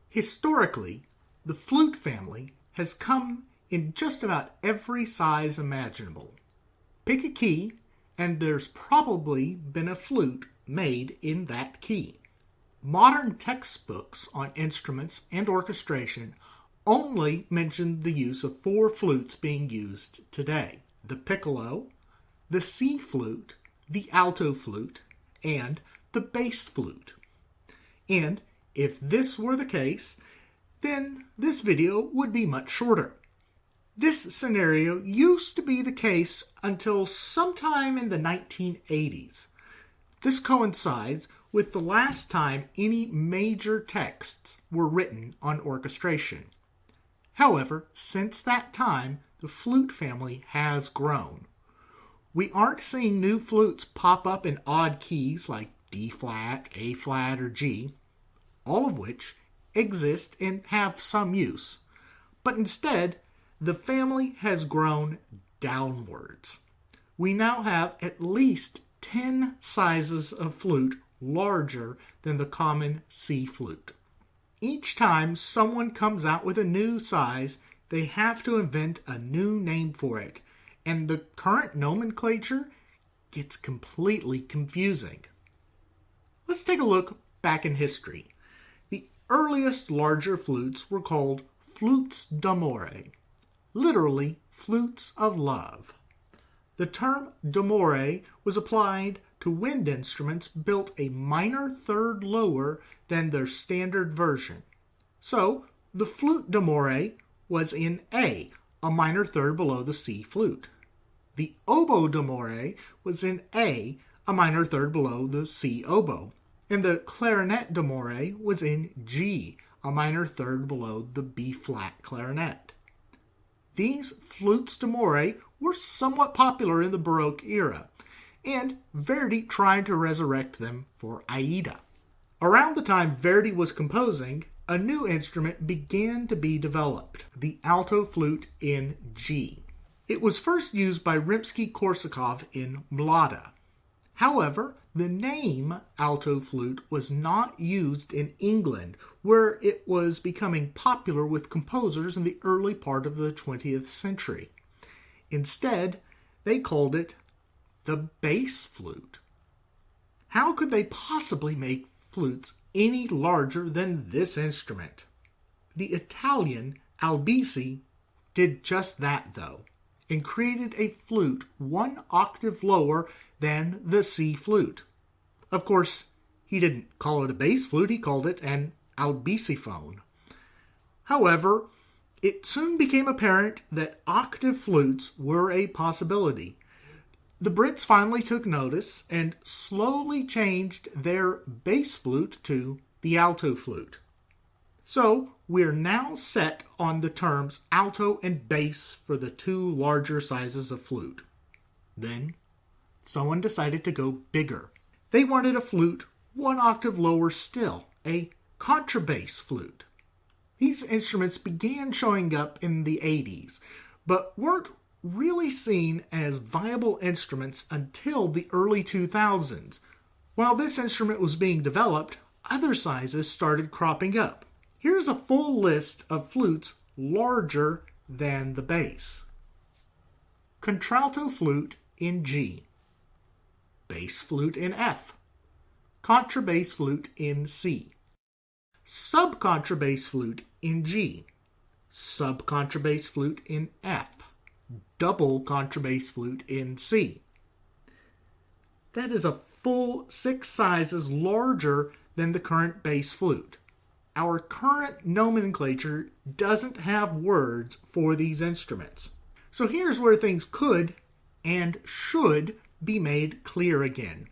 Historically, the flute family has come in just about every size imaginable. Pick a key, and there's probably been a flute made in that key. Modern textbooks on instruments and orchestration only mention the use of 4 flutes being used today: the piccolo, the C flute, the alto flute, and the bass flute. And if this were the case, then this video would be much shorter. This scenario used to be the case until sometime in the 1980s. This coincides with the last time any major texts were written on orchestration. However, since that time, the flute family has grown. We aren't seeing new flutes pop up in odd keys like D flat, A flat, or G, all of which exist and have some use. But instead, the family has grown downwards. We now have at least 10 sizes of flute larger than the common C flute. Each time someone comes out with a new size, they have to invent a new name for it, and the current nomenclature gets completely confusing. Let's take a look back in history. The earliest larger flutes were called flutes d'amore, literally flutes of love. The term d'amore was applied to wind instruments built a minor third lower than their standard version. So, the flute d'amore was in A, a minor third below the C flute. The oboe d'amore was in A, a minor third below the C oboe. And the clarinet d'amore was in G, a minor third below the B flat clarinet. These flutes d'amore were somewhat popular in the Baroque era, and Verdi tried to resurrect them for Aida. Around the time Verdi was composing, a new instrument began to be developed, the alto flute in G. It was first used by Rimsky-Korsakov in Mlada. However, the name alto flute was not used in England, where it was becoming popular with composers in the early part of the 20th century. Instead, they called it the bass flute. How could they possibly make flutes any larger than this instrument? The Italian Albisi did just that, though, and created a flute 1 octave lower than the C flute. Of course, he didn't call it a bass flute, he called it an albisiphone. However, it soon became apparent that octave flutes were a possibility. The Brits finally took notice and slowly changed their bass flute to the alto flute. So, we're now set on the terms alto and bass for the 2 larger sizes of flute. Then, someone decided to go bigger. They wanted a flute 1 octave lower still, a contrabass flute. These instruments began showing up in the 80s, but weren't really seen as viable instruments until the early 2000s. While this instrument was being developed, other sizes started cropping up. Here's a full list of flutes larger than the bass. Contr'alto flute in G. Bass flute in F. Contrabass flute in C. Subcontrabass flute in G. Subcontrabass flute in F. Double contrabass flute in C. That is a full 6 sizes larger than the current bass flute. Our current nomenclature doesn't have words for these instruments. So here's where things could and should be made clear again.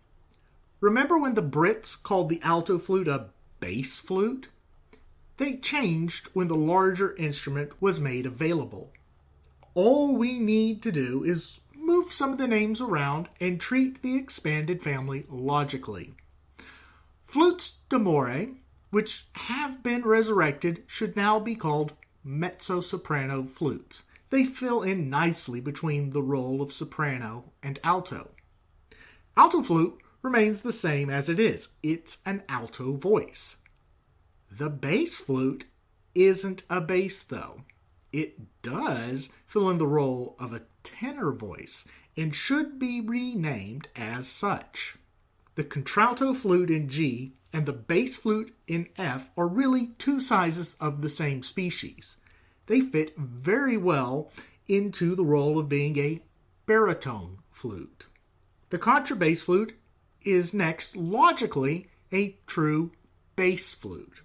Remember when the Brits called the alto flute a bass flute? They changed when the larger instrument was made available. All we need to do is move some of the names around and treat the expanded family logically. Flutes d'amore, which have been resurrected, should now be called mezzo-soprano flutes. They fill in nicely between the role of soprano and alto. Alto flute remains the same as it is. It's an alto voice. The bass flute isn't a bass, though. It does fill in the role of a tenor voice and should be renamed as such. The contr'alto flute in G and the bass flute in F are really two sizes of the same species. They fit very well into the role of being a baritone flute. The contrabass flute is next, logically, a true bass flute.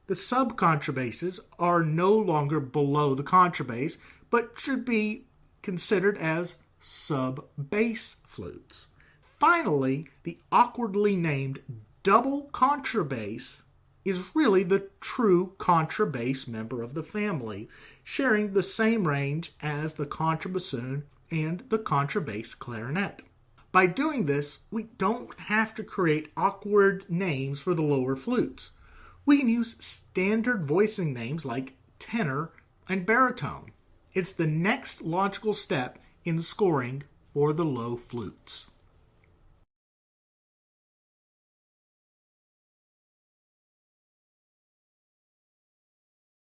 The subcontrabasses are no longer below the contrabass, but should be considered as sub-bass flutes. Finally, the awkwardly named double contrabass is really the true contrabass member of the family, sharing the same range as the contrabassoon and the contrabass clarinet. By doing this, we don't have to create awkward names for the lower flutes. We can use standard voicing names like tenor and baritone. It's the next logical step in scoring for the low flutes.